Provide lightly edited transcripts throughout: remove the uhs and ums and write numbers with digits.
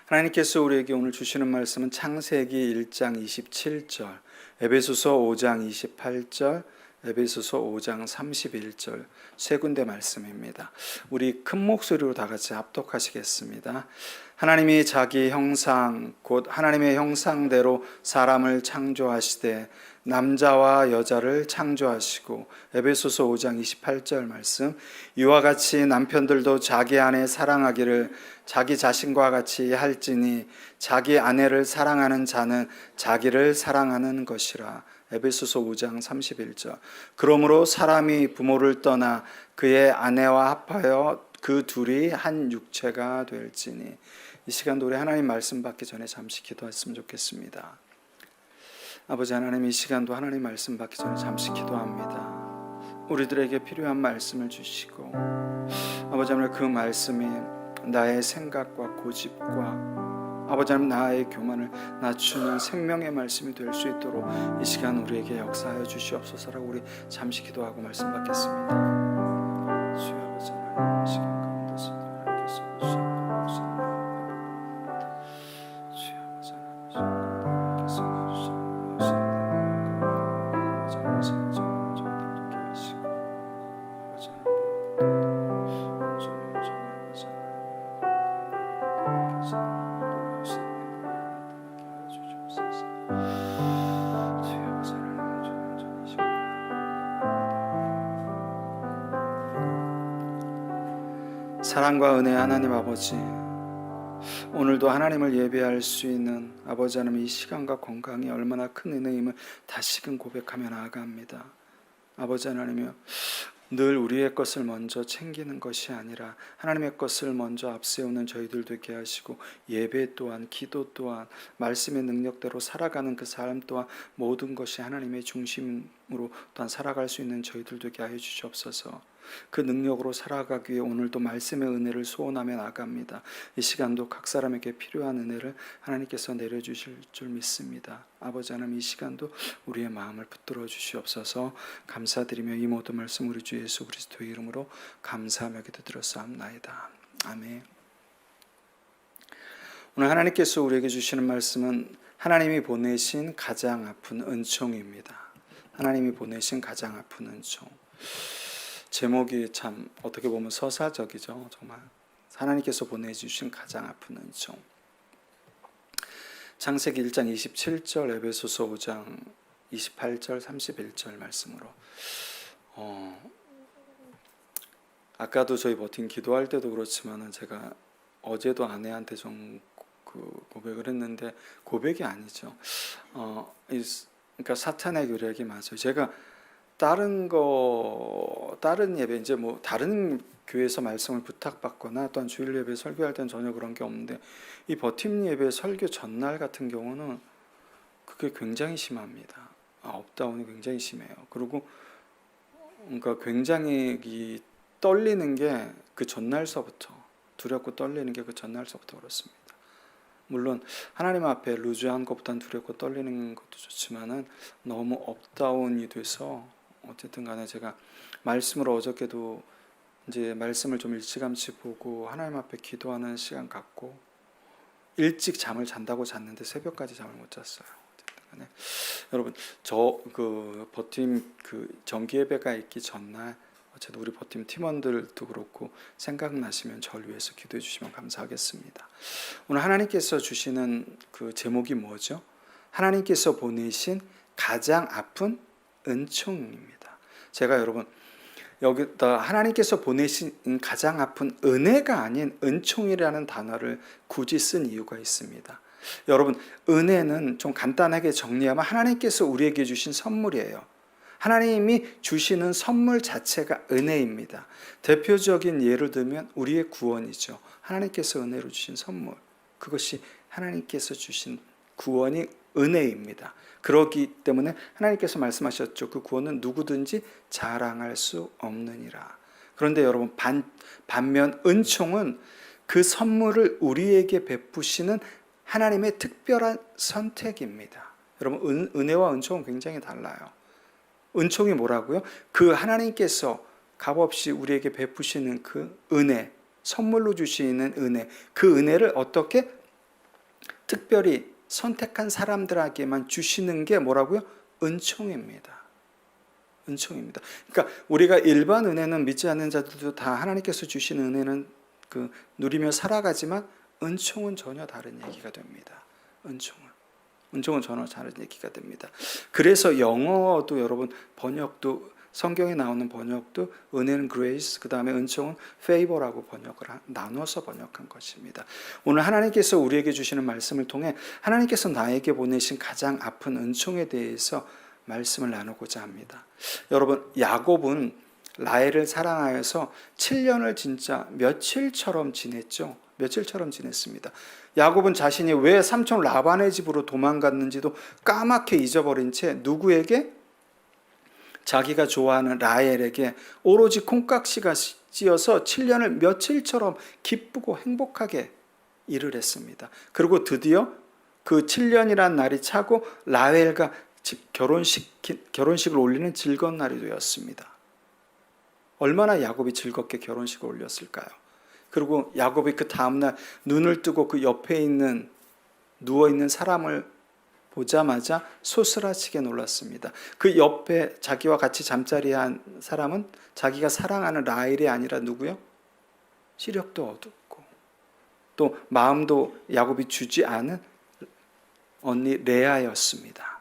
하나님께서 우리에게 오늘 주시는 말씀은 창세기 1장 27절, 에베소서 5장 28절, 에베소서 5장 31절 세 군데 말씀입니다. 우리 큰 목소리로 다 같이 합독하시겠습니다. 하나님이 자기 형상 곧 하나님의 형상대로 사람을 창조하시되 남자와 여자를 창조하시고, 에베소서 5장 28절 말씀, 이와 같이 남편들도 자기 아내 사랑하기를 자기 자신과 같이 할지니 자기 아내를 사랑하는 자는 자기를 사랑하는 것이라. 에베소서 5장 31절. 그러므로 사람이 부모를 떠나 그의 아내와 합하여 그 둘이 한 육체가 될지니. 이 시간도 우리 하나님 말씀 받기 전에 잠시 기도했으면 좋겠습니다. 아버지 하나님, 이 시간도 하나님 말씀 받기 전에 잠시 기도합니다. 우리들에게 필요한 말씀을 주시고, 아버지 하나님, 그 말씀이 나의 생각과 고집과 아버지 하나님 나의 교만을 낮추는 생명의 말씀이 될 수 있도록 이 시간 우리에게 역사하여 주시옵소서라고 우리 잠시 기도하고 말씀 받겠습니다. 주여 아버지 하나님, 이 시간 가운데서 하나님께서 사랑과 은혜의 하나님 아버지, 오늘도 하나님을 예배할 수 있는 아버지 하나님, 이 시간과 건강이 얼마나 큰 은혜임을 다시금 고백하며 나아갑니다. 아버지 하나님이여, 늘 우리의 것을 먼저 챙기는 것이 아니라 하나님의 것을 먼저 앞세우는 저희들 되게 하시고, 예배 또한 기도 또한 말씀의 능력대로 살아가는 그 삶 또한 모든 것이 하나님의 중심으로 또한 살아갈 수 있는 저희들 되게 하여 주시옵소서. 그 능력으로 살아가기 위해 오늘도 말씀의 은혜를 소원하며 나갑니다. 이 시간도 각 사람에게 필요한 은혜를 하나님께서 내려주실 줄 믿습니다. 아버지 하나님, 이 시간도 우리의 마음을 붙들어 주시옵소서. 감사드리며 이 모든 말씀 우리 주 예수 그리스도의 이름으로 감사하며 기도드렸사옵나이다. 아멘. 오늘 하나님께서 우리에게 주시는 말씀은 하나님이 보내신 가장 아픈 은총입니다. 하나님이 보내신 가장 아픈 은총. 제목이 참 어떻게 보면 서사적이죠. 정말 하나님께서 보내주신 가장 아픈 은총. 창세기 1장 27절, 에베소서 5장 28절, 31절 말씀으로 아까도 저희 버팀 기도할 때도 그렇지만은 제가 어제도 아내한테 좀 고백을 했는데, 고백이 아니죠. 그러니까 사탄의 교략이 맞아요. 제가 다른 예배, 이제 뭐 다른 교회에서 말씀을 부탁받거나 또한 주일 예배 설교할 때는 전혀 그런 게 없는데, 이 버팀 예배 설교 전날 같은 경우는 그게 굉장히 심합니다. 업다운이 굉장히 심해요. 그리고 그러니까 굉장히 이 떨리는 게 그 전날서부터, 두렵고 떨리는 게 그 전날서부터 그렇습니다. 물론 하나님 앞에 루즈한 것보다는 두렵고 떨리는 것도 좋지만은 너무 업다운이 돼서 어쨌든 간에 제가 말씀을 어저께도 이제 말씀을 좀 일찌감치 보고 하나님 앞에 기도하는 시간 갖고 일찍 잠을 잔다고 잤는데 새벽까지 잠을 못 잤어요. 어쨌든 간에 여러분, 저 버팀 정기 예배가 있기 전날 어쨌든 우리 버팀 팀원들도 그렇고 생각나시면 저를 위해서 기도해 주시면 감사하겠습니다. 오늘 하나님께서 주시는 그 제목이 뭐죠? 하나님께서 보내신 가장 아픈 은총입니다. 제가 여러분 여기다 하나님께서 보내신 가장 아픈 은혜가 아닌 은총이라는 단어를 굳이 쓴 이유가 있습니다. 여러분, 은혜는 좀 간단하게 정리하면 하나님께서 우리에게 주신 선물이에요. 하나님이 주시는 선물 자체가 은혜입니다. 대표적인 예를 들면 우리의 구원이죠. 하나님께서 은혜로 주신 선물, 그것이 하나님께서 주신 구원이 은혜입니다. 그렇기 때문에 하나님께서 말씀하셨죠. 그 구원은 누구든지 자랑할 수 없느니라. 그런데 여러분, 반면 은총은 그 선물을 우리에게 베푸시는 하나님의 특별한 선택입니다. 여러분, 은혜와 은총은 굉장히 달라요. 은총이 뭐라고요? 그 하나님께서 값없이 우리에게 베푸시는 그 은혜, 선물로 주시는 은혜, 그 은혜를 어떻게 특별히 선택한 사람들에게만 주시는 게 뭐라고요? 은총입니다. 은총입니다. 그러니까 우리가 일반 은혜는 믿지 않는 자들도 다 하나님께서 주신 은혜는 누리며 살아가지만 은총은 전혀 다른 얘기가 됩니다. 은총은 전혀 다른 얘기가 됩니다. 그래서 영어도 여러분 번역도 성경에 나오는 번역도 은혜는 grace, 그 다음에 은총은 favor라고 나눠서 번역한 것입니다. 오늘 하나님께서 우리에게 주시는 말씀을 통해 하나님께서 나에게 보내신 가장 아픈 은총에 대해서 말씀을 나누고자 합니다. 여러분, 야곱은 라헬을 사랑하여서 7년을 진짜 며칠처럼 지냈죠. 며칠처럼 지냈습니다. 야곱은 자신이 왜 삼촌 라반의 집으로 도망갔는지도 까맣게 잊어버린 채 누구에게? 자기가 좋아하는 라헬에게 오로지 콩깍지가 씌어서 7년을 며칠처럼 기쁘고 행복하게 일을 했습니다. 그리고 드디어 그 7년이란 날이 차고 라헬과 결혼식을 올리는 즐거운 날이 되었습니다. 얼마나 야곱이 즐겁게 결혼식을 올렸을까요? 그리고 야곱이 그 다음날 눈을 뜨고 그 옆에 누워있는 사람을 보자마자 소스라치게 놀랐습니다. 그 옆에 자기와 같이 잠자리한 사람은 자기가 사랑하는 라헬이 아니라 누구요? 시력도 어둡고 또 마음도 야곱이 주지 않은 언니 레아였습니다.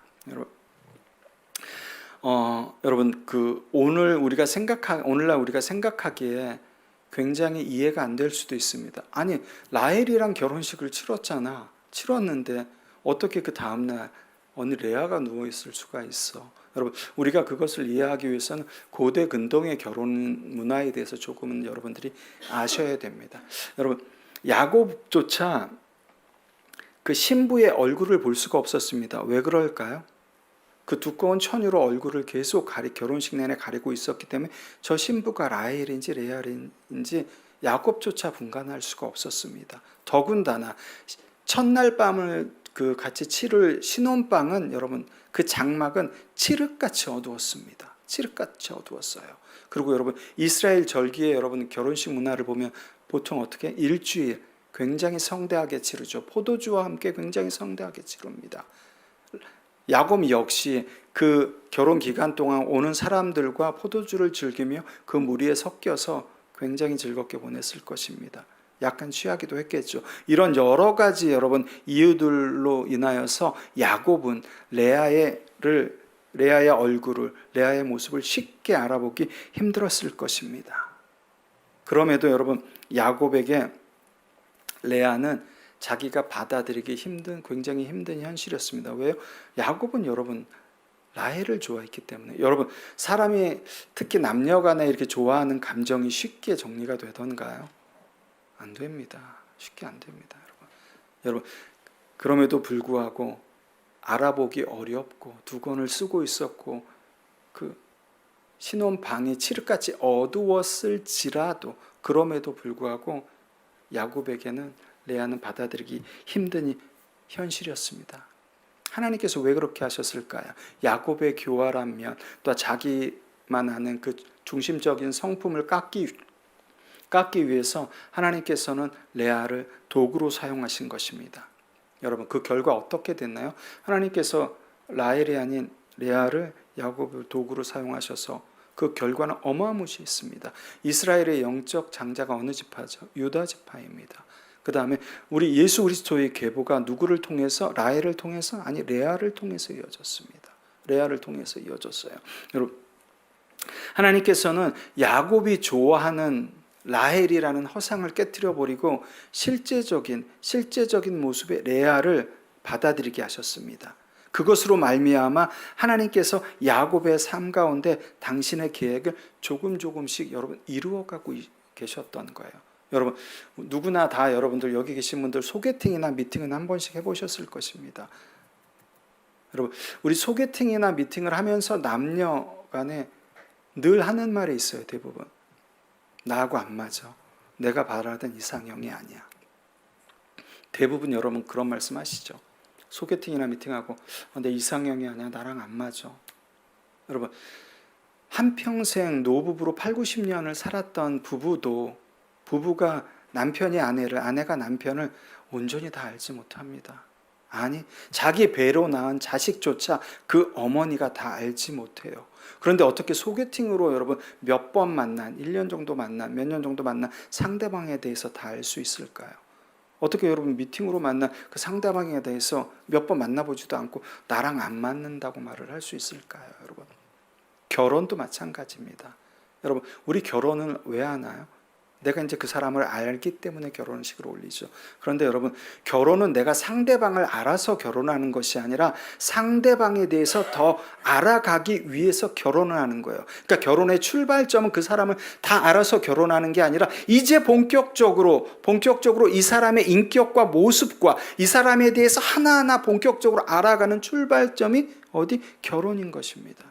여러분 오늘날 우리가 생각하기에 굉장히 이해가 안 될 수도 있습니다. 아니 라헬이랑 결혼식을 치렀는데 어떻게 그 다음날 언니 레아가 누워있을 수가 있어? 여러분, 우리가 그것을 이해하기 위해서는 고대 근동의 결혼 문화에 대해서 조금은 여러분들이 아셔야 됩니다. 여러분, 야곱조차 그 신부의 얼굴을 볼 수가 없었습니다. 왜 그럴까요? 그 두꺼운 천유로 얼굴을 계속 결혼식 내내 가리고 있었기 때문에 저 신부가 라헬인지 레아인지 야곱조차 분간할 수가 없었습니다. 더군다나 첫날 밤을 같이 치를 신혼방은 여러분 그 장막은 칠흑같이 어두웠습니다. 칠흑같이 어두웠어요. 그리고 여러분 이스라엘 절기에 여러분 결혼식 문화를 보면 보통 어떻게 일주일 굉장히 성대하게 치르죠. 포도주와 함께 굉장히 성대하게 치릅니다. 야곱 역시 그 결혼 기간 동안 오는 사람들과 포도주를 즐기며 그 무리에 섞여서 굉장히 즐겁게 보냈을 것입니다. 약간 취하기도 했겠죠. 이런 여러 가지 여러분 이유들로 인하여서 야곱은 레아의 얼굴을, 레아의 모습을 쉽게 알아보기 힘들었을 것입니다. 그럼에도 여러분 야곱에게 레아는 자기가 받아들이기 굉장히 힘든 현실이었습니다. 왜요? 야곱은 여러분 라헬을 좋아했기 때문에. 여러분 사람이 특히 남녀간에 이렇게 좋아하는 감정이 쉽게 정리가 되던가요? 안 됩니다. 쉽게 안 됩니다, 여러분. 그럼에도 불구하고 알아보기 어렵고 두건을 쓰고 있었고 그 신혼방이 칠흑같이 어두웠을지라도 그럼에도 불구하고 야곱에게는 레아는 받아들이기 힘든 현실이었습니다. 하나님께서 왜 그렇게 하셨을까요? 야곱의 교활한 면, 또 자기만 아는 그 중심적인 성품을 깎기 위해서 하나님께서는 레아를 도구로 사용하신 것입니다. 여러분 그 결과 어떻게 됐나요? 하나님께서 라헬이 아닌 레아를 야곱을 도구로 사용하셔서 그 결과는 어마무시했습니다. 이스라엘의 영적 장자가 어느 지파죠? 유다 지파입니다. 그 다음에 우리 예수 그리스도의 계보가 누구를 통해서? 라헬을 통해서? 아니 레아를 통해서 이어졌습니다. 레아를 통해서 이어졌어요. 여러분 하나님께서는 야곱이 좋아하는 라헬이라는 허상을 깨뜨려 버리고 실제적인 모습의 레아를 받아들이게 하셨습니다. 그것으로 말미암아 하나님께서 야곱의 삶 가운데 당신의 계획을 조금씩 여러분 이루어가고 계셨던 거예요. 여러분 누구나 다 여러분들 여기 계신 분들 소개팅이나 미팅은 한 번씩 해보셨을 것입니다. 여러분 우리 소개팅이나 미팅을 하면서 남녀 간에 늘 하는 말이 있어요. 대부분 나하고 안 맞아. 내가 바라던 이상형이 아니야. 대부분 여러분 그런 말씀 하시죠. 소개팅이나 미팅하고 내 이상형이 아니야. 나랑 안 맞아. 여러분 한평생 노부부로 8, 90년을 살았던 부부가 남편이 아내가 남편을 온전히 다 알지 못합니다. 아니, 자기 배로 낳은 자식조차 그 어머니가 다 알지 못해요. 그런데 어떻게 소개팅으로 여러분 몇 번 만난, 1년 정도 만난, 몇 년 정도 만난 상대방에 대해서 다 알 수 있을까요? 어떻게 여러분 미팅으로 만난 그 상대방에 대해서 몇 번 만나보지도 않고 나랑 안 맞는다고 말을 할 수 있을까요, 여러분? 결혼도 마찬가지입니다. 여러분, 우리 결혼은 왜 하나요? 내가 이제 그 사람을 알기 때문에 결혼식을 올리죠. 그런데 여러분, 결혼은 내가 상대방을 알아서 결혼하는 것이 아니라 상대방에 대해서 더 알아가기 위해서 결혼을 하는 거예요. 그러니까 결혼의 출발점은 그 사람을 다 알아서 결혼하는 게 아니라 이제 본격적으로 이 사람의 인격과 모습과 이 사람에 대해서 하나하나 본격적으로 알아가는 출발점이 어디? 결혼인 것입니다.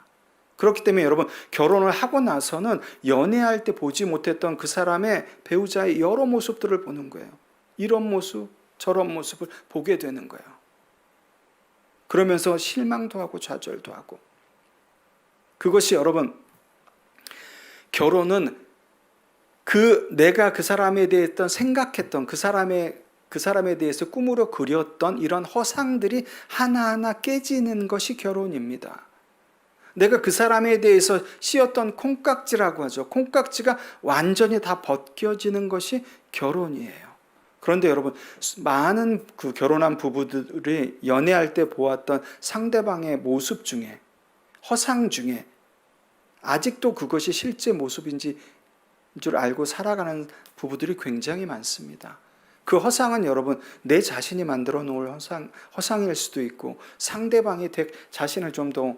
그렇기 때문에 여러분, 결혼을 하고 나서는 연애할 때 보지 못했던 그 사람의 배우자의 여러 모습들을 보는 거예요. 이런 모습, 저런 모습을 보게 되는 거예요. 그러면서 실망도 하고 좌절도 하고. 그것이 여러분, 결혼은 내가 그 사람에 대해서 생각했던 그 사람에 대해서 꿈으로 그렸던 이런 허상들이 하나하나 깨지는 것이 결혼입니다. 내가 그 사람에 대해서 씌웠던 콩깍지라고 하죠. 콩깍지가 완전히 다 벗겨지는 것이 결혼이에요. 그런데 여러분, 많은 그 결혼한 부부들이 연애할 때 보았던 상대방의 모습 중에, 허상 중에 아직도 그것이 실제 모습인지 줄 알고 살아가는 부부들이 굉장히 많습니다. 그 허상은 여러분, 내 자신이 만들어 놓을 허상일 수도 있고 상대방이 자신을 좀 더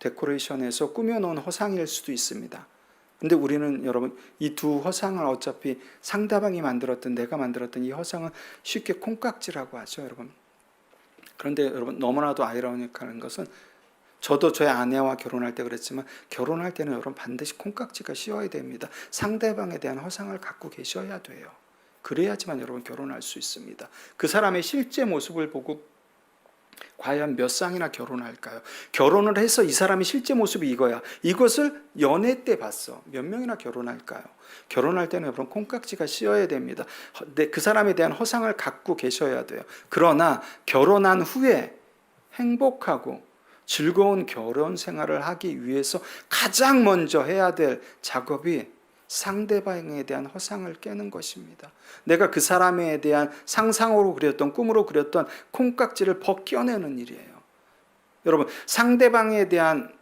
데코레이션해서 꾸며놓은 허상일 수도 있습니다. 근데 우리는 여러분, 이 두 허상을 어차피 상대방이 만들었든 내가 만들었든 이 허상은 쉽게 콩깍지라고 하죠, 여러분. 그런데 여러분, 너무나도 아이러니컬한 것은 저도 저희 아내와 결혼할 때 그랬지만 결혼할 때는 여러분 반드시 콩깍지가 씌워야 됩니다. 상대방에 대한 허상을 갖고 계셔야 돼요. 그래야지만 여러분 결혼할 수 있습니다. 그 사람의 실제 모습을 보고 과연 몇 쌍이나 결혼할까요? 결혼을 해서 이 사람이 실제 모습이 이거야. 이것을 연애 때 봤어. 몇 명이나 결혼할까요? 결혼할 때는 여러분 콩깍지가 씌어야 됩니다. 그 사람에 대한 허상을 갖고 계셔야 돼요. 그러나 결혼한 후에 행복하고 즐거운 결혼 생활을 하기 위해서 가장 먼저 해야 될 작업이 상대방에 대한 허상을 깨는 것입니다. 내가 그 사람에 대한 상상으로 그렸던, 꿈으로 그렸던 콩깍지를 벗겨내는 일이에요. 여러분, 상대방에 대한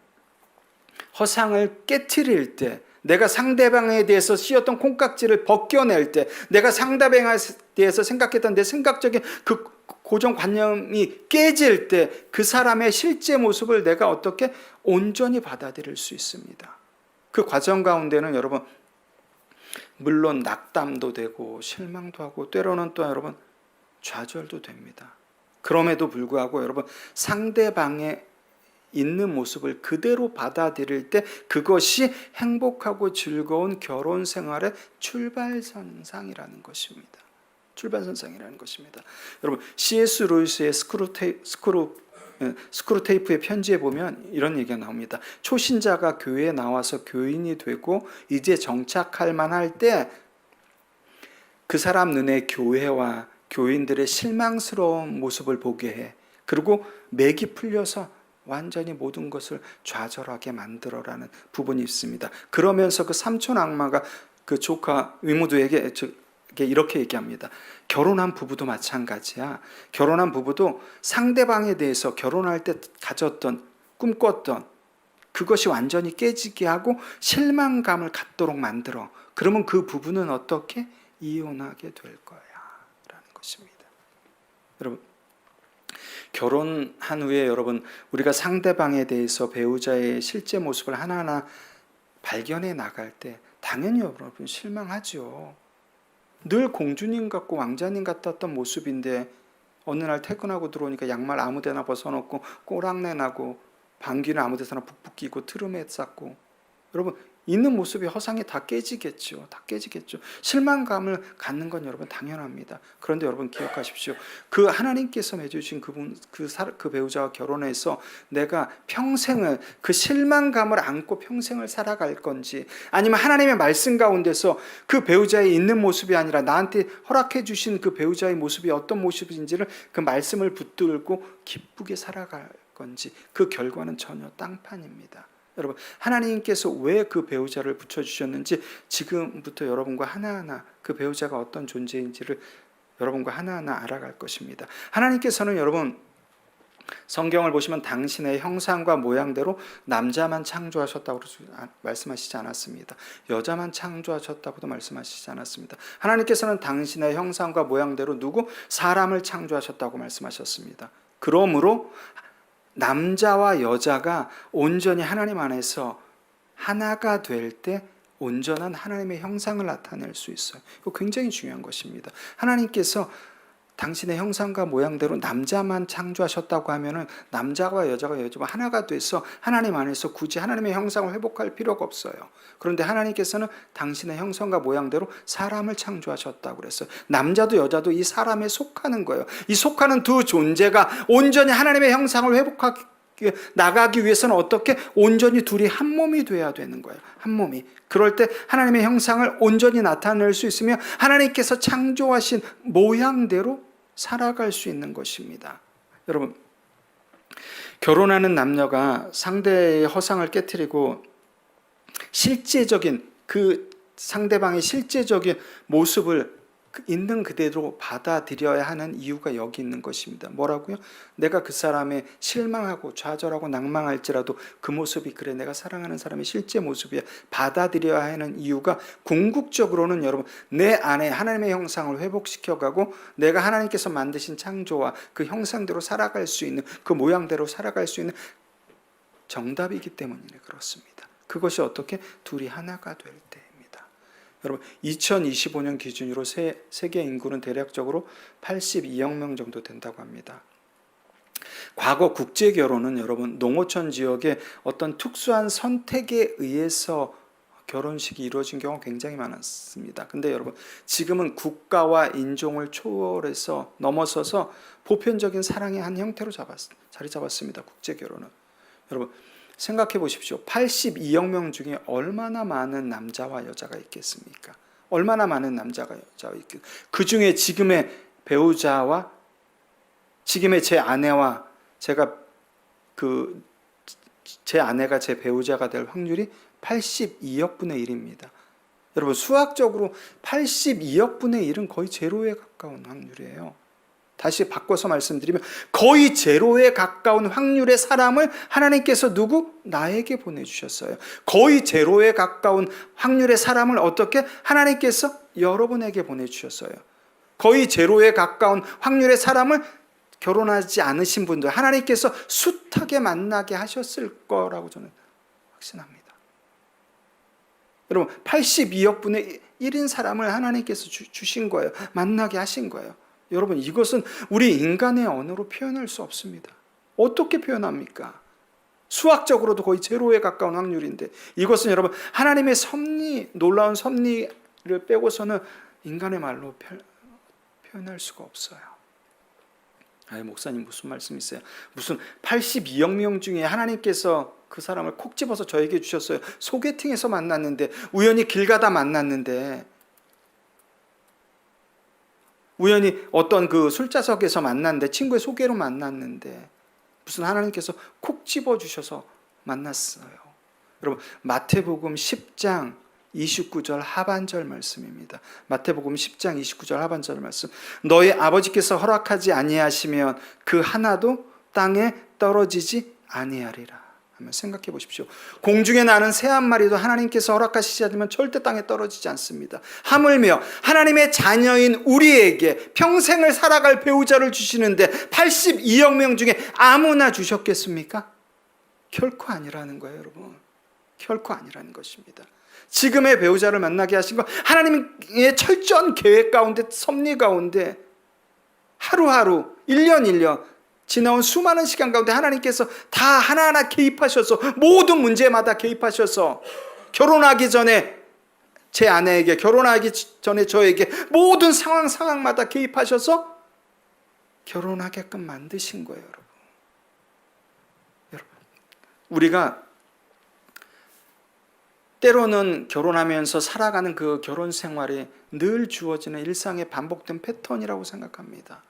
허상을 깨트릴 때, 내가 상대방에 대해서 씌웠던 콩깍지를 벗겨낼 때, 내가 상대방에 대해서 생각했던 내 생각적인 그 고정관념이 깨질 때 그 사람의 실제 모습을 내가 어떻게 온전히 받아들일 수 있습니다. 그 과정 가운데는 여러분, 물론 낙담도 되고 실망도 하고 때로는 또 여러분 좌절도 됩니다. 그럼에도 불구하고 여러분, 상대방의 있는 모습을 그대로 받아들일 때 그것이 행복하고 즐거운 결혼 생활의 출발선상이라는 것입니다. 출발선상이라는 것입니다. 여러분, C.S. 루이스의 스크루테이프의 편지에 보면 이런 얘기가 나옵니다. 초신자가 교회에 나와서 교인이 되고 이제 정착할 만할 때 그 사람 눈에 교회와 교인들의 실망스러운 모습을 보게 해. 그리고 맥이 풀려서 완전히 모든 것을 좌절하게 만들어라는 부분이 있습니다. 그러면서 그 삼촌 악마가 그 조카 위무드에게 이렇게 얘기합니다. 결혼한 부부도 마찬가지야. 결혼한 부부도 상대방에 대해서 결혼할 때 가졌던, 꿈꿨던 그것이 완전히 깨지게 하고 실망감을 갖도록 만들어. 그러면 그 부부는 어떻게? 이혼하게 될 거야 라는 것입니다. 여러분, 결혼한 후에 여러분, 우리가 상대방에 대해서 배우자의 실제 모습을 하나하나 발견해 나갈 때 당연히 여러분 실망하죠. 늘 공주님 같고 왕자님 같았던 모습인데 어느 날 퇴근하고 들어오니까 양말 아무데나 벗어놓고 꼬랑내 나고 방귀는 아무데서나 북북 끼고 트름에 쌌고, 여러분 있는 모습이 허상이 다 깨지겠죠. 다 깨지겠죠. 실망감을 갖는 건 여러분 당연합니다. 그런데 여러분 기억하십시오. 그 하나님께서 맺으신 그 배우자와 결혼해서 내가 평생을 그 실망감을 안고 평생을 살아갈 건지, 아니면 하나님의 말씀 가운데서 그 배우자의 있는 모습이 아니라 나한테 허락해 주신 그 배우자의 모습이 어떤 모습인지를 그 말씀을 붙들고 기쁘게 살아갈 건지, 그 결과는 전혀 땅판입니다. 여러분, 하나님께서 왜 그 배우자를 붙여주셨는지 지금부터 여러분과 하나하나 그 배우자가 어떤 존재인지를 여러분과 하나하나 알아갈 것입니다. 하나님께서는 여러분 성경을 보시면 당신의 형상과 모양대로 남자만 창조하셨다고 말씀하시지 않았습니다. 여자만 창조하셨다고도 말씀하시지 않았습니다. 하나님께서는 당신의 형상과 모양대로 사람을 창조하셨다고 말씀하셨습니다. 그러므로 남자와 여자가 온전히 하나님 안에서 하나가 될 때 온전한 하나님의 형상을 나타낼 수 있어요. 이거 굉장히 중요한 것입니다. 하나님께서 당신의 형상과 모양대로 남자만 창조하셨다고 하면은 남자와 여자가 하나가 돼서 하나님 안에서 굳이 하나님의 형상을 회복할 필요가 없어요. 그런데 하나님께서는 당신의 형상과 모양대로 사람을 창조하셨다고 그랬어요. 남자도 여자도 이 사람에 속하는 거예요. 이 속하는 두 존재가 온전히 하나님의 형상을 회복하기 나가기 위해서는 어떻게 온전히 둘이 한 몸이 돼야 되는 거예요. 한 몸이. 그럴 때 하나님의 형상을 온전히 나타낼 수 있으며 하나님께서 창조하신 모양대로 살아갈 수 있는 것입니다. 여러분, 결혼하는 남녀가 상대의 허상을 깨트리고 실제적인 그 상대방의 실제적인 모습을 있는 그대로 받아들여야 하는 이유가 여기 있는 것입니다. 뭐라고요? 내가 그 사람의 실망하고 좌절하고 낭망할지라도 그 모습이 그래 내가 사랑하는 사람의 실제 모습이야 받아들여야 하는 이유가 궁극적으로는 여러분 내 안에 하나님의 형상을 회복시켜가고 내가 하나님께서 만드신 창조와 그 형상대로 살아갈 수 있는 그 모양대로 살아갈 수 있는 정답이기 때문에 그렇습니다. 그것이 어떻게 둘이 하나가 될 때. 여러분 2025년 기준으로 세계 인구는 대략적으로 82억 명 정도 된다고 합니다. 과거 국제 결혼은 여러분 농어촌 지역의 어떤 특수한 선택에 의해서 결혼식이 이루어진 경우가 굉장히 많았습니다. 근데 여러분 지금은 국가와 인종을 초월해서 넘어서서 보편적인 사랑의 한 형태로 자리 잡았습니다. 국제 결혼은. 여러분 생각해 보십시오. 82억 명 중에 얼마나 많은 남자와 여자가 있겠습니까? 얼마나 많은 남자가 여자가 있겠습니까? 그 중에 지금의 배우자와 지금의 제 아내와 제 아내가 제 배우자가 될 확률이 82억 분의 1입니다. 여러분 수학적으로 82억 분의 1은 거의 제로에 가까운 확률이에요. 다시 바꿔서 말씀드리면 거의 제로에 가까운 확률의 사람을 하나님께서 나에게 보내주셨어요. 거의 제로에 가까운 확률의 사람을 어떻게 하나님께서 여러분에게 보내주셨어요. 거의 제로에 가까운 확률의 사람을 결혼하지 않으신 분들 하나님께서 숱하게 만나게 하셨을 거라고 저는 확신합니다. 여러분 82억 분의 1인 사람을 하나님께서 주신 거예요. 만나게 하신 거예요. 여러분 이것은 우리 인간의 언어로 표현할 수 없습니다. 어떻게 표현합니까? 수학적으로도 거의 제로에 가까운 확률인데 이것은 여러분 하나님의 섭리, 놀라운 섭리를 빼고서는 인간의 말로 표현할 수가 없어요. 목사님 무슨 말씀이세요? 무슨 82억 명 중에 하나님께서 그 사람을 콕 집어서 저에게 주셨어요. 소개팅에서 만났는데 우연히 길 가다 만났는데 우연히 어떤 그 술자석에서 만났는데 친구의 소개로 만났는데 무슨 하나님께서 콕 집어주셔서 만났어요. 여러분 마태복음 10장 29절 하반절 말씀입니다. 마태복음 10장 29절 하반절 말씀. 너희 아버지께서 허락하지 아니하시면 그 하나도 땅에 떨어지지 아니하리라. 한번 생각해 보십시오. 공중에 나는 새 한 마리도 하나님께서 허락하시지 않으면 절대 땅에 떨어지지 않습니다. 하물며 하나님의 자녀인 우리에게 평생을 살아갈 배우자를 주시는데 82억 명 중에 아무나 주셨겠습니까? 결코 아니라는 거예요, 여러분. 결코 아니라는 것입니다. 지금의 배우자를 만나게 하신 건 하나님의 철저한 계획 가운데 섭리 가운데 하루하루 1년 1년 지나온 수많은 시간 가운데 하나님께서 다 하나하나 개입하셔서 모든 문제마다 개입하셔서 결혼하기 전에 제 아내에게, 결혼하기 전에 저에게 모든 상황마다 개입하셔서 결혼하게끔 만드신 거예요, 여러분. 우리가 때로는 결혼하면서 살아가는 그 결혼 생활이 늘 주어지는 일상의 반복된 패턴이라고 생각합니다.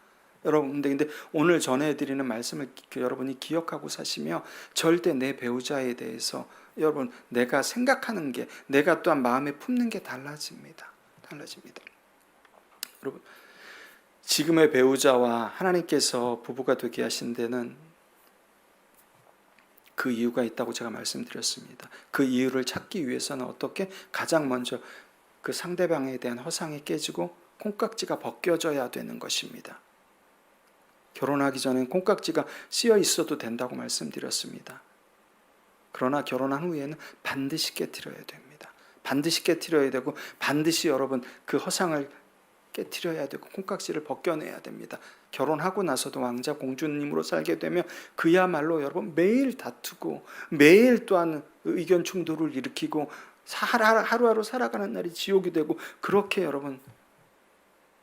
여러분, 근데 오늘 전해드리는 말씀을 여러분이 기억하고 사시며 절대 내 배우자에 대해서 여러분 내가 생각하는 게, 내가 또한 마음에 품는 게 달라집니다. 여러분, 지금의 배우자와 하나님께서 부부가 되게 하신 데는 그 이유가 있다고 제가 말씀드렸습니다. 그 이유를 찾기 위해서는 어떻게? 가장 먼저 그 상대방에 대한 허상이 깨지고 콩깍지가 벗겨져야 되는 것입니다. 결혼하기 전엔 콩깍지가 씌어 있어도 된다고 말씀드렸습니다. 그러나 결혼한 후에는 반드시 깨트려야 됩니다. 반드시 깨트려야 되고, 반드시 여러분 그 허상을 깨트려야 되고 콩깍지를 벗겨내야 됩니다. 결혼하고 나서도 왕자 공주님으로 살게 되면 그야말로 여러분 매일 다투고 매일 또한 의견 충돌을 일으키고 하루하루 살아가는 날이 지옥이 되고, 그렇게 여러분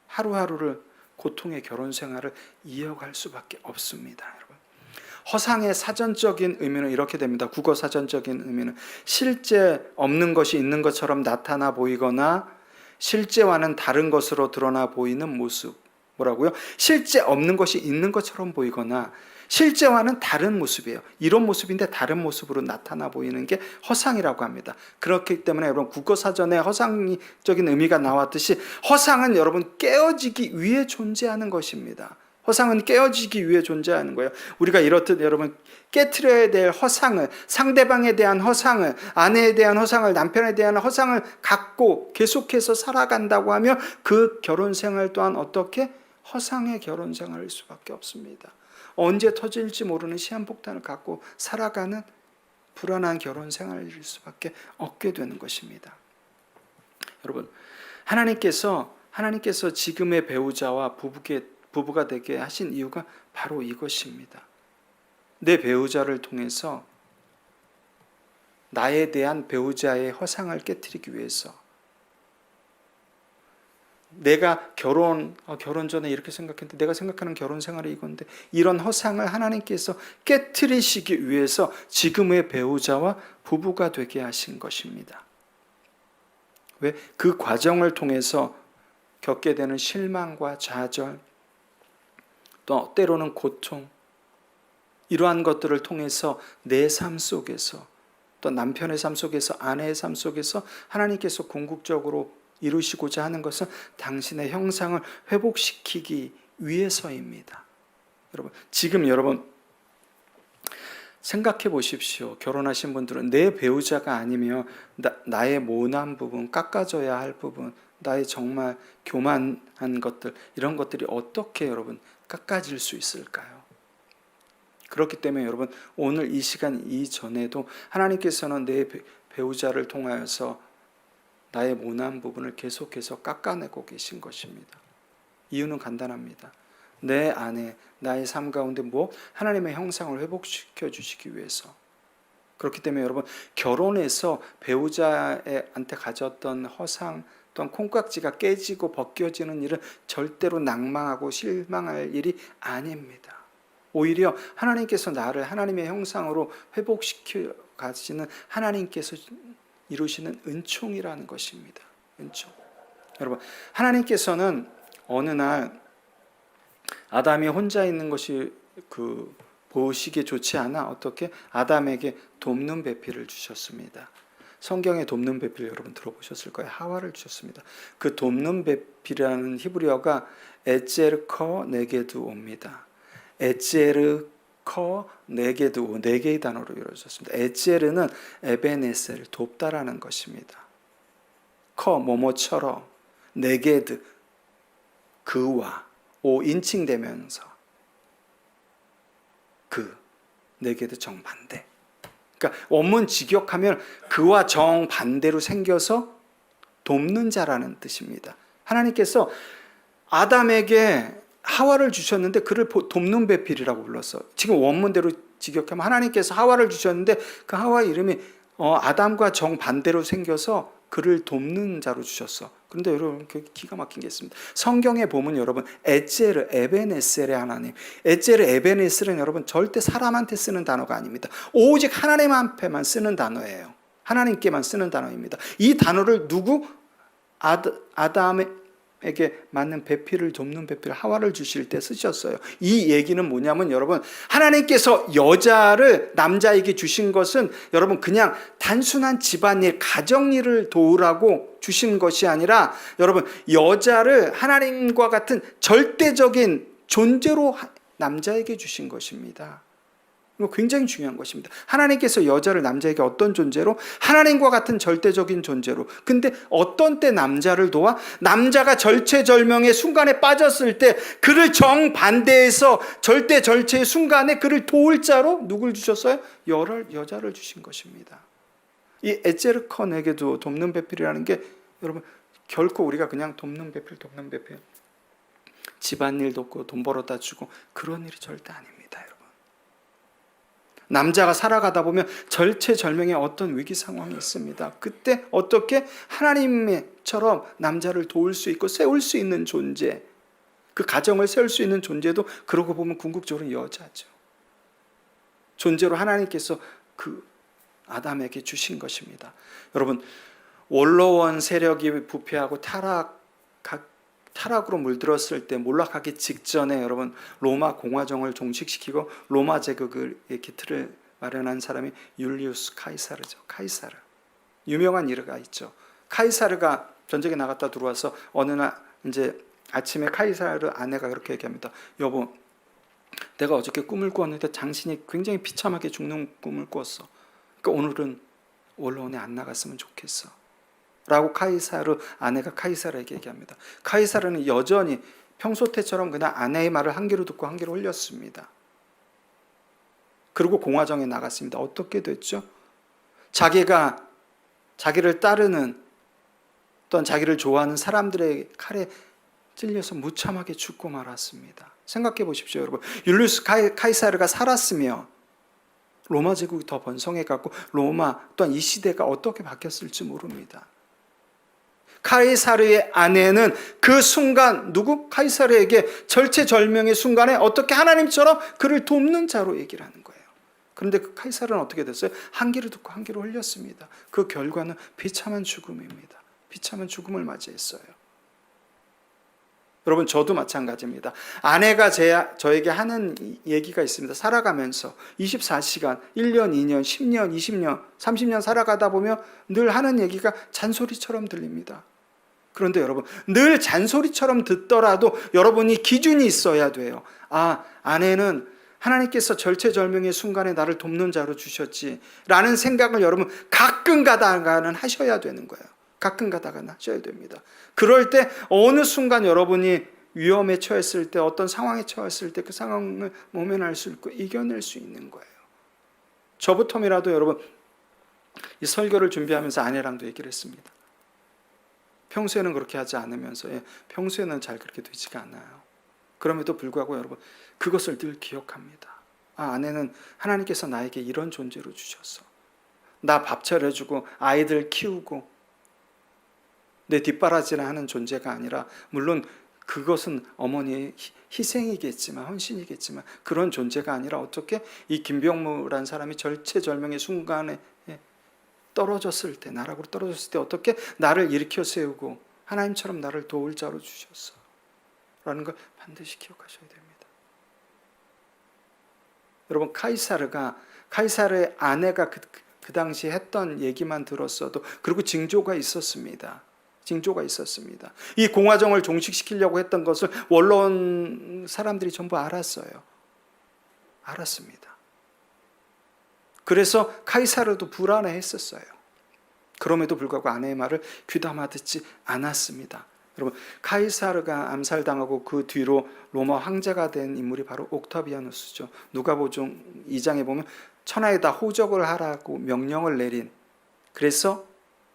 하루하루를 고통의 결혼 생활을 이어갈 수밖에 없습니다. 여러분, 허상의 사전적인 의미는 이렇게 됩니다. 국어 사전적인 의미는 실제 없는 것이 있는 것처럼 나타나 보이거나 실제와는 다른 것으로 드러나 보이는 모습. 뭐라고요? 실제 없는 것이 있는 것처럼 보이거나 실제와는 다른 모습이에요. 이런 모습인데 다른 모습으로 나타나 보이는 게 허상이라고 합니다. 그렇기 때문에 여러분 국어사전에 허상적인 의미가 나왔듯이 허상은 여러분 깨어지기 위해 존재하는 것입니다. 허상은 깨어지기 위해 존재하는 거예요. 우리가 이렇듯 여러분 깨트려야 될 허상을, 상대방에 대한 허상을, 아내에 대한 허상을, 남편에 대한 허상을 갖고 계속해서 살아간다고 하면 그 결혼 생활 또한 어떻게? 허상의 결혼 생활일 수밖에 없습니다. 언제 터질지 모르는 시한폭탄을 갖고 살아가는 불안한 결혼 생활일 수밖에 없게 되는 것입니다. 여러분, 하나님께서 지금의 배우자와 부부가 되게 하신 이유가 바로 이것입니다. 내 배우자를 통해서 나에 대한 배우자의 허상을 깨트리기 위해서, 내가 결혼 전에 이렇게 생각했는데 내가 생각하는 결혼 생활이 이건데, 이런 허상을 하나님께서 깨트리시기 위해서 지금의 배우자와 부부가 되게 하신 것입니다. 왜? 그 과정을 통해서 겪게 되는 실망과 좌절, 또 때로는 고통, 이러한 것들을 통해서 내 삶 속에서, 또 남편의 삶 속에서, 아내의 삶 속에서 하나님께서 궁극적으로 이루시고자 하는 것은 당신의 형상을 회복시키기 위해서입니다. 여러분 생각해 보십시오. 결혼하신 분들은 내 배우자가 아니면 나의 모난 부분, 깎아줘야 할 부분, 나의 정말 교만한 것들, 이런 것들이 어떻게 여러분 깎아질 수 있을까요? 그렇기 때문에 여러분 오늘 이 시간 이전에도 하나님께서는 내 배우자를 통하여서 나의 모난 부분을 계속해서 깎아내고 계신 것입니다. 이유는 간단합니다. 내 안에, 나의 삶 가운데 하나님의 형상을 회복시켜 주시기 위해서. 그렇기 때문에 여러분 결혼해서 배우자한테 가졌던 허상 또한 콩깍지가 깨지고 벗겨지는 일은 절대로 낭망하고 실망할 일이 아닙니다. 오히려 하나님께서 나를 하나님의 형상으로 회복시켜 가시는 하나님께서 이루시는 은총이라는 것입니다. 은총. 여러분, 하나님께서는 어느 날 아담이 혼자 있는 것이 보시기에 좋지 않아 어떻게 아담에게 돕는 배필을 주셨습니다. 성경에 돕는 배필 여러분 들어보셨을 거예요. 하와를 주셨습니다. 그 돕는 배필이라는 히브리어가 에제르커 네게두오입니다. 에제르커 네게두오, 네 개의 단어로 이루어졌습니다. 에제르는 에베네셀, 돕다라는 것입니다. 커, 뭐뭐처럼, 네게드, 그와, 오, 인칭되면서 네게드 정반대. 그러니까 원문 직역하면 그와 정반대로 생겨서 돕는 자라는 뜻입니다. 하나님께서 아담에게 하와를 주셨는데 그를 돕는 배필이라고 불렀어. 지금 원문대로 직역하면 하나님께서 하와를 주셨는데 그 하와 이름이 아담과 정반대로 생겨서 그를 돕는 자로 주셨어. 그런데 여러분 기가 막힌 게 있습니다. 성경에 보면 여러분 에제르 에베네셀의 하나님, 에제르 에베네셀은 여러분 절대 사람한테 쓰는 단어가 아닙니다. 오직 하나님 앞에만 쓰는 단어예요. 하나님께만 쓰는 단어입니다. 이 단어를 누구? 아담에게 맞는 배필을 돕는 배필 하와를 주실 때 쓰셨어요. 이 얘기는 뭐냐면 여러분 하나님께서 여자를 남자에게 주신 것은 여러분 그냥 단순한 집안일 가정일을 도우라고 주신 것이 아니라 여러분 여자를 하나님과 같은 절대적인 존재로 남자에게 주신 것입니다. 이거 굉장히 중요한 것입니다. 하나님께서 여자를 남자에게 어떤 존재로? 하나님과 같은 절대적인 존재로. 근데 어떤 때 남자를 도와? 남자가 절체절명의 순간에 빠졌을 때 그를 정반대해서 절대절체의 순간에 그를 도울 자로 누굴 주셨어요? 여자를 주신 것입니다. 이 에제르컨에게도 돕는 배필이라는 게 여러분 결코 우리가 그냥 돕는 배필 집안일 돕고 돈 벌어다 주고 그런 일이 절대 아닙니다. 남자가 살아가다 보면 절체절명의 어떤 위기 상황이 있습니다. 그때 어떻게 하나님처럼 남자를 도울 수 있고 세울 수 있는 존재, 그 가정을 세울 수 있는 존재도 그러고 보면 궁극적으로 여자죠. 존재로 하나님께서 그 아담에게 주신 것입니다. 여러분 원로원 세력이 부패하고 타락으로 물들었을 때 몰락하기 직전에 여러분 로마 공화정을 종식시키고 로마 제국의 기틀을 마련한 사람이 율리우스 카이사르죠. 카이사르. 유명한 일화가 있죠. 카이사르가 전쟁에 나갔다 들어와서 어느 날 이제 아침에 카이사르 아내가 그렇게 얘기합니다. 여보, 내가 어저께 꿈을 꾸었는데 당신이 굉장히 비참하게 죽는 꿈을 꾸었어. 그러니까 오늘은 원로원에 안 나갔으면 좋겠어. 라고 카이사르 아내가 카이사르에게 얘기합니다. 카이사르는 여전히 평소 때처럼 그냥 아내의 말을 한 귀로 듣고 한 귀로 흘렸습니다. 그리고 공화정에 나갔습니다. 어떻게 됐죠? 자기를 따르는 또는 자기를 좋아하는 사람들의 칼에 찔려서 무참하게 죽고 말았습니다. 생각해 보십시오, 여러분. 율리우스 카이사르가 살았으며 로마 제국이 더 번성해갖고 로마 또한 이 시대가 어떻게 바뀌었을지 모릅니다. 카이사르의 아내는 그 순간 누구? 카이사르에게 절체절명의 순간에 어떻게 하나님처럼 그를 돕는 자로 얘기를 하는 거예요. 그런데 그 카이사르는 어떻게 됐어요? 한 귀를 듣고 한 귀로 흘렸습니다. 그 결과는 비참한 죽음입니다. 비참한 죽음을 맞이했어요. 여러분 저도 마찬가지입니다. 아내가 저에게 하는 얘기가 있습니다. 살아가면서 24시간, 1년, 2년, 10년, 20년, 30년 살아가다 보면 늘 하는 얘기가 잔소리처럼 들립니다. 그런데 여러분 늘 잔소리처럼 듣더라도 여러분이 기준이 있어야 돼요. 아내는 하나님께서 절체절명의 순간에 나를 돕는 자로 주셨지 라는 생각을 여러분 가끔 가다가는 하셔야 되는 거예요. 가끔 가다가는 하셔야 됩니다. 그럴 때 어느 순간 여러분이 위험에 처했을 때 어떤 상황에 처했을 때 그 상황을 모면할 수 있고 이겨낼 수 있는 거예요. 저부터라도 여러분 이 설교를 준비하면서 아내랑도 얘기를 했습니다. 평소에는 그렇게 하지 않으면서 평소에는 잘 그렇게 되지가 않아요. 그럼에도 불구하고 여러분 그것을 늘 기억합니다. 아내는 하나님께서 나에게 이런 존재로 주셨어. 나 밥 차려주고 아이들 키우고 내 뒷바라지를 하는 존재가 아니라 물론 그것은 어머니의 희생이겠지만 헌신이겠지만 그런 존재가 아니라 어떻게 이 김병무라는 사람이 절체절명의 순간에 떨어졌을 때 나락으로 떨어졌을 때 어떻게 나를 일으켜 세우고 하나님처럼 나를 도울 자로 주셨어 라는 걸 반드시 기억하셔야 됩니다. 여러분 카이사르의 아내가 그 당시 했던 얘기만 들었어도 그리고 징조가 있었습니다. 이 공화정을 종식시키려고 했던 것을 원로원 사람들이 전부 알았습니다. 그래서 카이사르도 불안해했었어요. 그럼에도 불구하고 아내의 말을 귀담아 듣지 않았습니다. 여러분 카이사르가 암살당하고 그 뒤로 로마 황제가 된 인물이 바로 옥타비아누스죠. 누가복음 2장에 보면 천하에다 호적을 하라고 명령을 내린, 그래서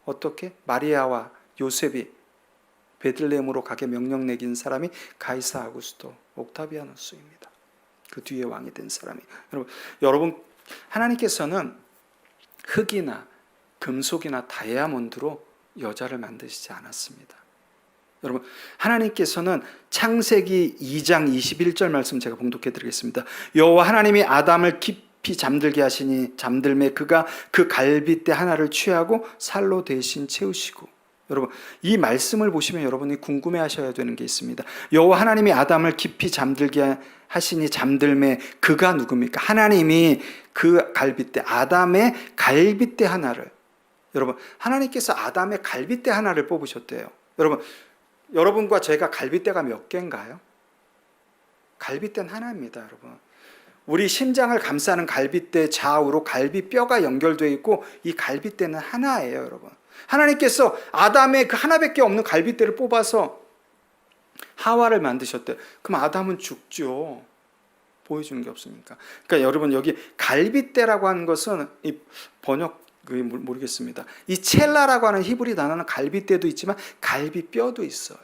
어떻게 마리아와 요셉이 베들레헴으로 가게 명령 내긴 사람이 가이사 아구스토 옥타비아누스입니다. 그 뒤에 왕이 된 사람이. 여러분 하나님께서는 흙이나 금속이나 다이아몬드로 여자를 만드시지 않았습니다. 여러분, 하나님께서는 창세기 2장 21절 말씀 제가 봉독해 드리겠습니다. 여호와 하나님이 아담을 깊이 잠들게 하시니 잠들매 그가 그 갈빗대 하나를 취하고 살로 대신 채우시고. 여러분, 이 말씀을 보시면 여러분이 궁금해 하셔야 되는 게 있습니다. 여호와 하나님이 아담을 깊이 잠들게 하시니 잠들매 그가 누굽니까? 하나님이 그 갈빗대, 아담의 갈빗대 하나를, 여러분, 하나님께서 아담의 갈빗대 하나를 뽑으셨대요. 여러분과 제가 갈빗대가 몇 개인가요? 갈빗대는 하나입니다, 여러분. 우리 심장을 감싸는 갈빗대 좌우로 갈비뼈가 연결되어 있고 이 갈빗대는 하나예요, 여러분. 하나님께서 아담의 그 하나밖에 없는 갈빗대를 뽑아서 하와를 만드셨대. 그럼 아담은 죽죠. 보여주는 게 없으니까. 그러니까 여러분, 여기 갈빗대라고 하는 것은 이 번역 모르겠습니다. 이 첼라라고 하는 히브리 단어는 갈빗대도 있지만 갈비뼈도 있어요.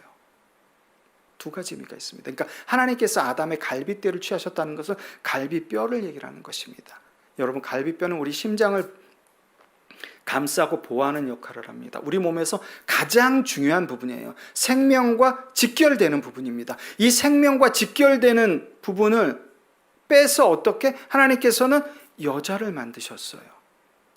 두 가지 의미가 있습니다. 그러니까 하나님께서 아담의 갈빗대를 취하셨다는 것은 갈비뼈를 얘기를 하는 것입니다. 여러분, 갈비뼈는 우리 심장을 감싸고 보호하는 역할을 합니다. 우리 몸에서 가장 중요한 부분이에요. 생명과 직결되는 부분입니다. 이 생명과 직결되는 부분을 빼서 어떻게 하나님께서는 여자를 만드셨어요.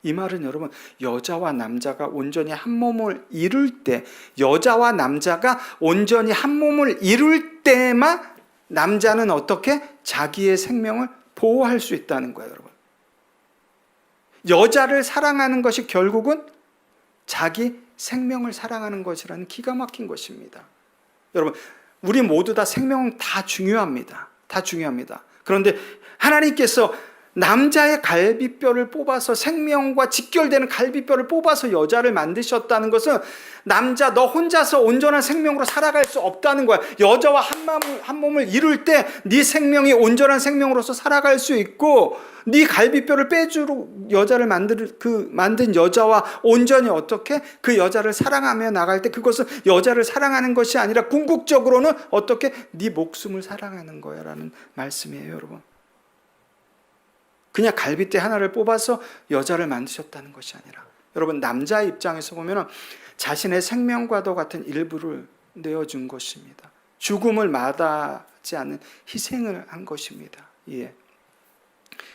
이 말은 여러분, 여자와 남자가 온전히 한 몸을 이룰 때, 여자와 남자가 온전히 한 몸을 이룰 때만 남자는 어떻게 자기의 생명을 보호할 수 있다는 거예요, 여러분. 여자를 사랑하는 것이 결국은 자기 생명을 사랑하는 것이라는 기가 막힌 것입니다. 여러분, 우리 모두 다 생명은 다 중요합니다. 다 중요합니다. 그런데 하나님께서 남자의 갈비뼈를 뽑아서 생명과 직결되는 갈비뼈를 뽑아서 여자를 만드셨다는 것은 남자 너 혼자서 온전한 생명으로 살아갈 수 없다는 거야. 여자와 한 몸을 이룰 때 네 생명이 온전한 생명으로서 살아갈 수 있고 네 갈비뼈를 빼주러 여자를 만든 여자와 온전히 어떻게 그 여자를 사랑하며 나갈 때 그것은 여자를 사랑하는 것이 아니라 궁극적으로는 어떻게 네 목숨을 사랑하는 거야라는 말씀이에요, 여러분. 그냥 갈빗대 하나를 뽑아서 여자를 만드셨다는 것이 아니라 여러분, 남자의 입장에서 보면 자신의 생명과도 같은 일부를 내어준 것입니다. 죽음을 마다하지 않는 희생을 한 것입니다. 예.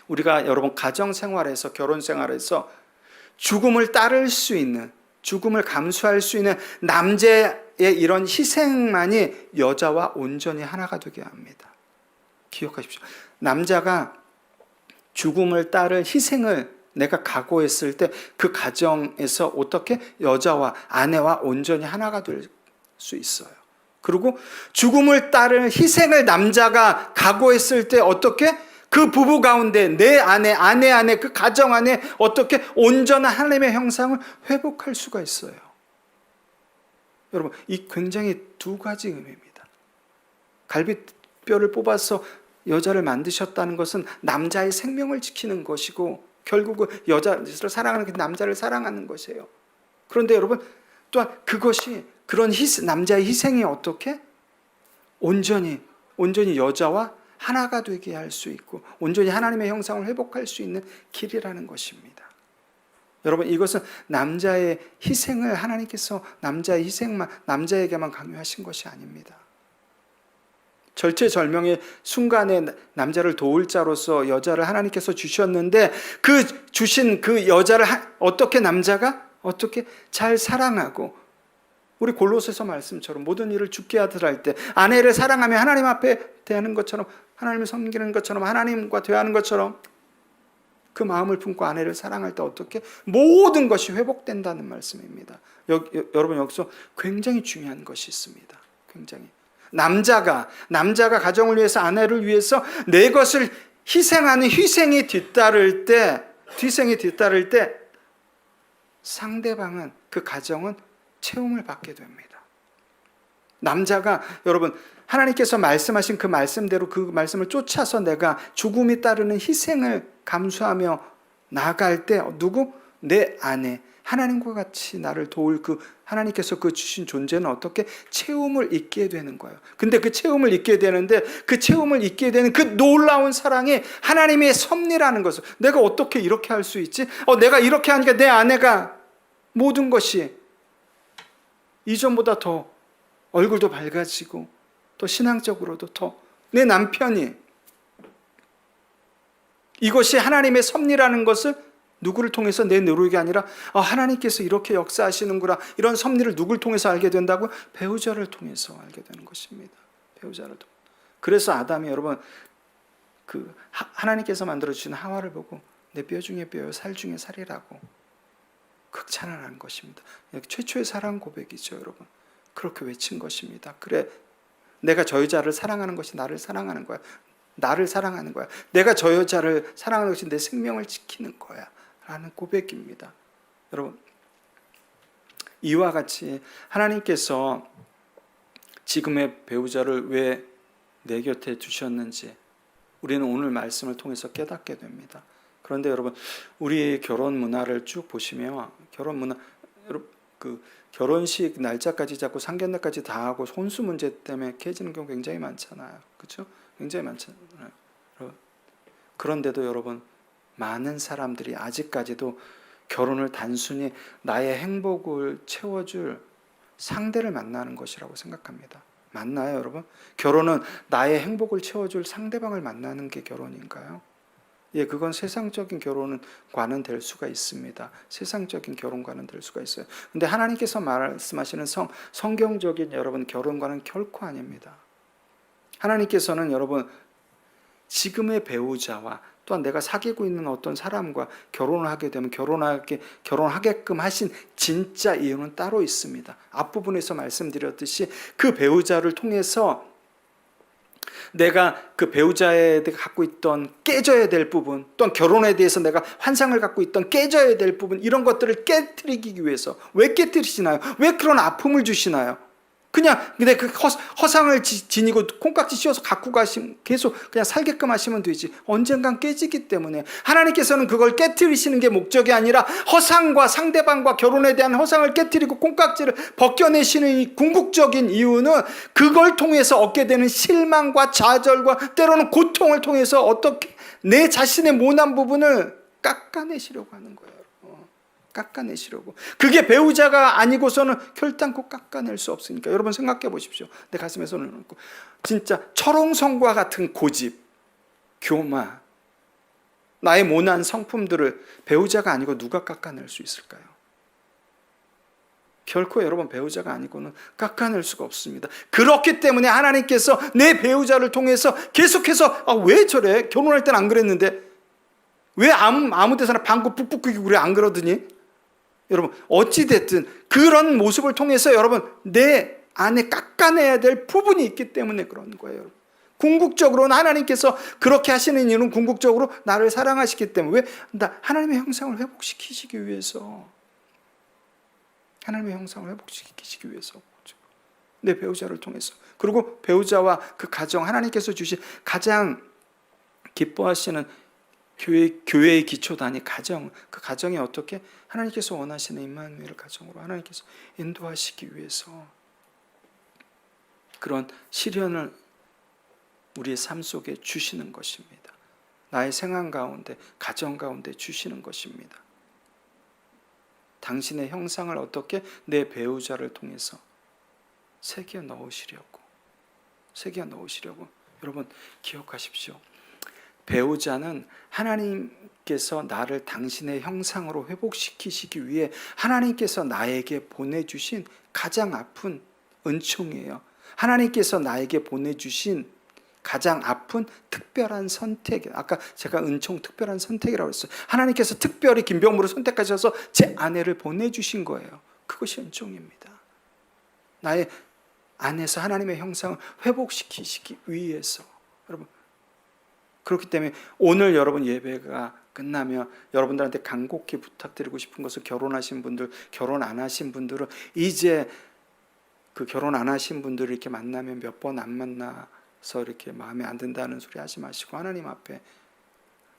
우리가 여러분 가정생활에서 결혼생활에서 죽음을 따를 수 있는, 죽음을 감수할 수 있는 남자의 이런 희생만이 여자와 온전히 하나가 되게 합니다. 기억하십시오. 남자가 죽음을 따를 희생을 내가 각오했을 때 그 가정에서 어떻게 여자와 아내와 온전히 하나가 될 수 있어요. 그리고 죽음을 따를 희생을 남자가 각오했을 때 어떻게 그 부부 가운데 내 아내 안에 그 가정 안에 어떻게 온전한 하나님의 형상을 회복할 수가 있어요. 여러분, 이 굉장히 두 가지 의미입니다. 갈비뼈를 뽑아서 여자를 만드셨다는 것은 남자의 생명을 지키는 것이고 결국은 여자를 사랑하는 게 남자를 사랑하는 것이에요. 그런데 여러분, 또한 그것이 그런 남자의 희생이 어떻게 온전히 여자와 하나가 되게 할 수 있고 온전히 하나님의 형상을 회복할 수 있는 길이라는 것입니다. 여러분, 이것은 남자의 희생을 하나님께서 남자의 희생만 남자에게만 강요하신 것이 아닙니다. 절체절명의 순간에 남자를 도울 자로서 여자를 하나님께서 주셨는데 그 주신 그 여자를 어떻게 남자가 어떻게 잘 사랑하고 우리 골로새서 말씀처럼 모든 일을 주께 하듯할 때 아내를 사랑하며 하나님 앞에 대하는 것처럼 하나님을 섬기는 것처럼 하나님과 대하는 것처럼 그 마음을 품고 아내를 사랑할 때 어떻게 모든 것이 회복된다는 말씀입니다. 여러분, 여기서 굉장히 중요한 것이 있습니다. 굉장히 남자가 가정을 위해서 아내를 위해서 내 것을 희생하는 희생이 뒤따를 때 상대방은 그 가정은 채움을 받게 됩니다. 남자가 여러분 하나님께서 말씀하신 그 말씀대로 그 말씀을 쫓아서 내가 죽음이 따르는 희생을 감수하며 나아갈 때 누구? 내 아내 하나님과 같이 나를 도울 그 하나님께서 그 주신 존재는 어떻게 채움을 잊게 되는 거예요. 근데 그 채움을 잊게 되는데 그 채움을 잊게 되는 그 놀라운 사랑이 하나님의 섭리라는 것을 내가 어떻게 이렇게 할 수 있지? 내가 이렇게 하니까 내 아내가 모든 것이 이전보다 더 얼굴도 밝아지고 또 신앙적으로도 더 내 남편이 이것이 하나님의 섭리라는 것을 누구를 통해서 내 노력이 아니라 하나님께서 이렇게 역사하시는구나, 이런 섭리를 누구를 통해서 알게 된다고? 배우자를 통해서 알게 되는 것입니다. 배우자를 통해서. 그래서 아담이 여러분 하나님께서 만들어주신 하와를 보고 내 뼈 중에 뼈요 살 중에 살이라고 극찬하는 것입니다. 최초의 사랑 고백이죠, 여러분. 그렇게 외친 것입니다. 그래, 내가 저 여자를 사랑하는 것이 나를 사랑하는 거야. 나를 사랑하는 거야. 내가 저 여자를 사랑하는 것이 내 생명을 지키는 거야 라는 고백입니다. 여러분, 이와 같이 하나님께서 지금의 배우자를 왜 내 곁에 두셨는지 우리는 오늘 말씀을 통해서 깨닫게 됩니다. 그런데 여러분, 우리 결혼 문화를 쭉 보시면 결혼 문화, 결혼식 날짜까지 잡고 상견례까지 다 하고 혼수 문제 때문에 깨지는 경우 굉장히 많잖아요. 그렇죠? 굉장히 많잖아요. 그런데도 여러분, 많은 사람들이 아직까지도 결혼을 단순히 나의 행복을 채워줄 상대를 만나는 것이라고 생각합니다. 맞나요, 여러분? 결혼은 나의 행복을 채워줄 상대방을 만나는 게 결혼인가요? 예, 그건 세상적인 결혼과는 될 수가 있습니다. 세상적인 결혼과는 될 수가 있어요. 근데 하나님께서 말씀하시는 성경적인 여러분 결혼과는 결코 아닙니다. 하나님께서는 여러분 지금의 배우자와 또한 내가 사귀고 있는 어떤 사람과 결혼을 하게 되면 결혼하게끔 하신 진짜 이유는 따로 있습니다. 앞부분에서 말씀드렸듯이 그 배우자를 통해서 내가 그 배우자에 대해 갖고 있던 깨져야 될 부분, 또한 결혼에 대해서 내가 환상을 갖고 있던 깨져야 될 부분, 이런 것들을 깨트리기 위해서. 왜 깨트리시나요? 왜 그런 아픔을 주시나요? 그냥 근데 그 허상을 지니고 콩깍지 씌워서 갖고 가시면 계속 그냥 살게끔 하시면 되지. 언젠간 깨지기 때문에 하나님께서는 그걸 깨트리시는 게 목적이 아니라 허상과 상대방과 결혼에 대한 허상을 깨트리고 콩깍지를 벗겨내시는 이 궁극적인 이유는 그걸 통해서 얻게 되는 실망과 좌절과 때로는 고통을 통해서 어떻게 내 자신의 모난 부분을 깎아내시려고 하는 거예요. 깎아내시려고. 그게 배우자가 아니고서는 결단코 깎아낼 수 없으니까. 여러분 생각해 보십시오. 내 가슴에 손을 얹고 진짜 철옹성과 같은 고집, 교마, 나의 모난 성품들을 배우자가 아니고 누가 깎아낼 수 있을까요? 결코 여러분 배우자가 아니고는 깎아낼 수가 없습니다. 그렇기 때문에 하나님께서 내 배우자를 통해서 계속해서 왜 저래? 결혼할 땐 안 그랬는데 왜 아무 데서나 방구 푹푹 뀌고 그래? 안 그러더니? 여러분 어찌됐든 그런 모습을 통해서 여러분 내 안에 깎아내야 될 부분이 있기 때문에 그런 거예요. 여러분. 궁극적으로는 하나님께서 그렇게 하시는 이유는 궁극적으로 나를 사랑하시기 때문에. 왜? 하나님의 형상을 회복시키시기 위해서. 하나님의 형상을 회복시키시기 위해서. 내 배우자를 통해서. 그리고 배우자와 그 가정, 하나님께서 주신 가장 기뻐하시는 교회의 기초단위 가정, 그 가정이 어떻게 하나님께서 원하시는 임마누엘 가정으로 하나님께서 인도하시기 위해서 그런 시련을 우리의 삶 속에 주시는 것입니다. 나의 생활 가운데, 가정 가운데 주시는 것입니다. 당신의 형상을 어떻게 내 배우자를 통해서 새겨 넣으시려고 여러분 기억하십시오. 배우자는 하나님께서 나를 당신의 형상으로 회복시키시기 위해 하나님께서 나에게 보내주신 가장 아픈 은총이에요. 하나님께서 나에게 보내주신 가장 아픈 특별한 선택. 아까 제가 은총 특별한 선택이라고 했어요. 하나님께서 특별히 김병무를 선택하셔서 제 아내를 보내주신 거예요. 그것이 은총입니다. 나의 안에서 하나님의 형상을 회복시키시기 위해서. 여러분 그렇기 때문에 오늘 여러분 예배가 끝나면 여러분들한테 간곡히 부탁드리고 싶은 것은 결혼하신 분들, 결혼 안 하신 분들은 이제 그 결혼 안 하신 분들을 이렇게 만나면 몇 번 안 만나서 이렇게 마음에 안 든다는 소리 하지 마시고 하나님 앞에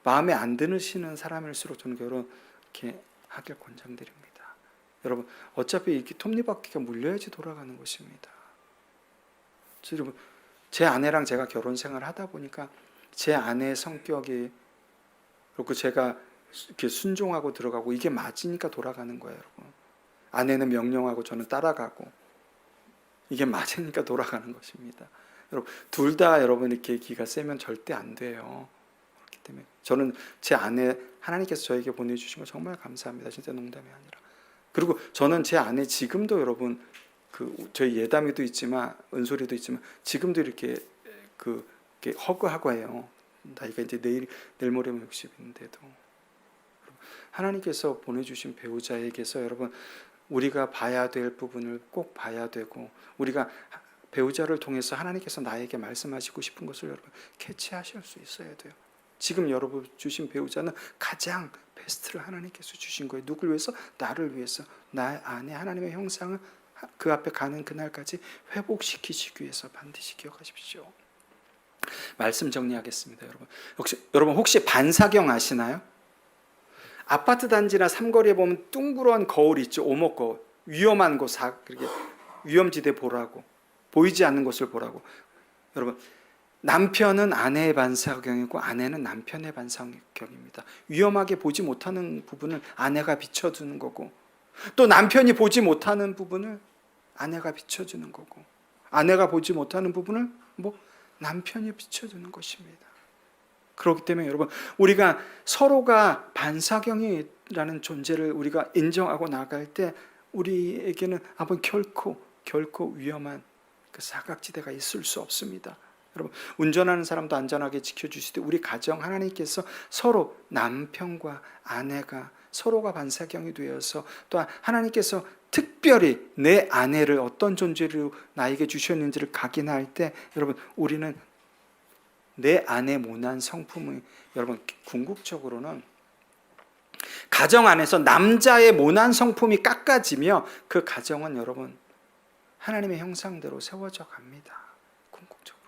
마음에 안 드시는 사람일수록 저는 결혼 이렇게 하길 권장드립니다. 여러분 어차피 이렇게 톱니바퀴가 물려야지 돌아가는 것입니다. 여러분 제 아내랑 제가 결혼 생활을 하다 보니까 제 아내의 성격이 그리고 제가 이렇게 순종하고 들어가고 이게 맞으니까 돌아가는 거예요, 여러분. 아내는 명령하고 저는 따라가고, 이게 맞으니까 돌아가는 것입니다. 여러분, 둘 다 여러분 이렇게 기가 세면 절대 안 돼요. 그렇기 때문에 저는 제 아내, 하나님께서 저에게 보내주신 거 정말 감사합니다. 진짜 농담이 아니라. 그리고 저는 제 아내 지금도 여러분, 저희 예담이도 있지만 은솔이도 있지만 지금도 이렇게 이렇게 허그하고 해요. 나이가 이제 내일 모레면 60인데도 하나님께서 보내주신 배우자에게서 여러분, 우리가 봐야 될 부분을 꼭 봐야 되고, 우리가 배우자를 통해서 하나님께서 나에게 말씀하시고 싶은 것을 여러분 캐치하실 수 있어야 돼요. 지금 여러분 주신 배우자는 가장 베스트를 하나님께서 주신 거예요. 누굴 위해서? 나를 위해서. 나 안에 하나님의 형상을 그 앞에 가는 그날까지 회복시키시기 위해서 반드시 기억하십시오. 말씀 정리하겠습니다. 여러분 혹시 반사경 아시나요? 아파트 단지나 삼거리에 보면 둥그런 거울 있죠. 오목거울. 위험한 곳, 그렇게 위험지대 보라고, 보이지 않는 곳을 보라고. 여러분, 남편은 아내의 반사경이고 아내는 남편의 반사경입니다. 위험하게 보지 못하는 부분을 아내가 비춰주는 거고, 또 남편이 보지 못하는 부분을 아내가 비춰주는 거고, 아내가 보지 못하는 부분을 남편이 비춰주는 것입니다. 그렇기 때문에 여러분, 우리가 서로가 반사경이라는 존재를 우리가 인정하고 나갈 때 우리에게는 한번 결코 위험한 그 사각지대가 있을 수 없습니다. 여러분, 운전하는 사람도 안전하게 지켜주시되 우리 가정 하나님께서 서로 남편과 아내가 서로가 반사경이 되어서, 또 하나님께서 특별히 내 아내를 어떤 존재로 나에게 주셨는지를 각인할 때 여러분, 우리는 내 아내 모난 성품이, 여러분 궁극적으로는 가정 안에서 남자의 모난 성품이 깎아지며 그 가정은 여러분 하나님의 형상대로 세워져 갑니다. 궁극적으로.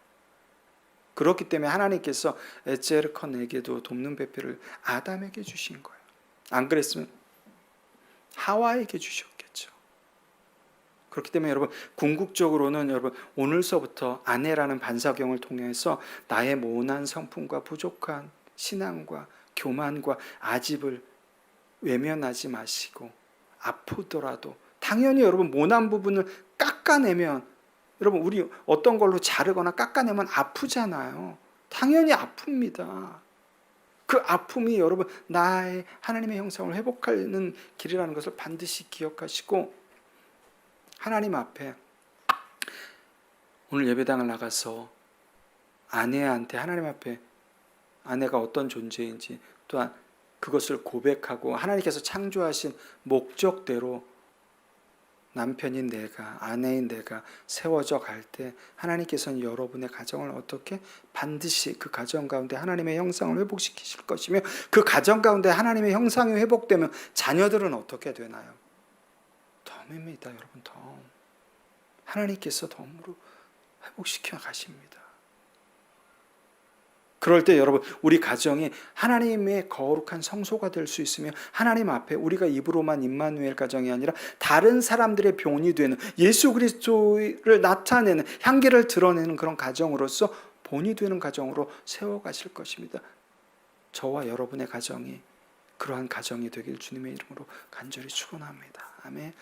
그렇기 때문에 하나님께서 에제르컨에게도 돕는 배필을 아담에게 주신 거예요. 안 그랬으면 하와에게 주셨겠죠. 그렇기 때문에 여러분, 궁극적으로는 여러분 오늘서부터 아내라는 반사경을 통해서 나의 모난 성품과 부족한 신앙과 교만과 아집을 외면하지 마시고, 아프더라도 당연히 여러분 모난 부분을 깎아내면, 여러분 우리 어떤 걸로 자르거나 깎아내면 아프잖아요. 당연히 아픕니다. 그 아픔이 여러분 나의 하나님의 형상을 회복하는 길이라는 것을 반드시 기억하시고, 하나님 앞에 오늘 예배당을 나가서 아내한테 하나님 앞에 아내가 어떤 존재인지, 또한 그것을 고백하고 하나님께서 창조하신 목적대로 남편인 내가, 아내인 내가 세워져 갈 때 하나님께서는 여러분의 가정을 어떻게 반드시 그 가정 가운데 하나님의 형상을 회복시키실 것이며, 그 가정 가운데 하나님의 형상이 회복되면 자녀들은 어떻게 되나요? 덤입니다. 여러분, 덤. 하나님께서 덤으로 회복시켜 가십니다. 그럴 때 여러분, 우리 가정이 하나님의 거룩한 성소가 될 수 있으며, 하나님 앞에 우리가 입으로만 임마누엘 가정이 아니라 다른 사람들의 본이 되는, 예수 그리스도를 나타내는, 향기를 드러내는 그런 가정으로서 본이 되는 가정으로 세워가실 것입니다. 저와 여러분의 가정이 그러한 가정이 되길 주님의 이름으로 간절히 축원합니다. 아멘.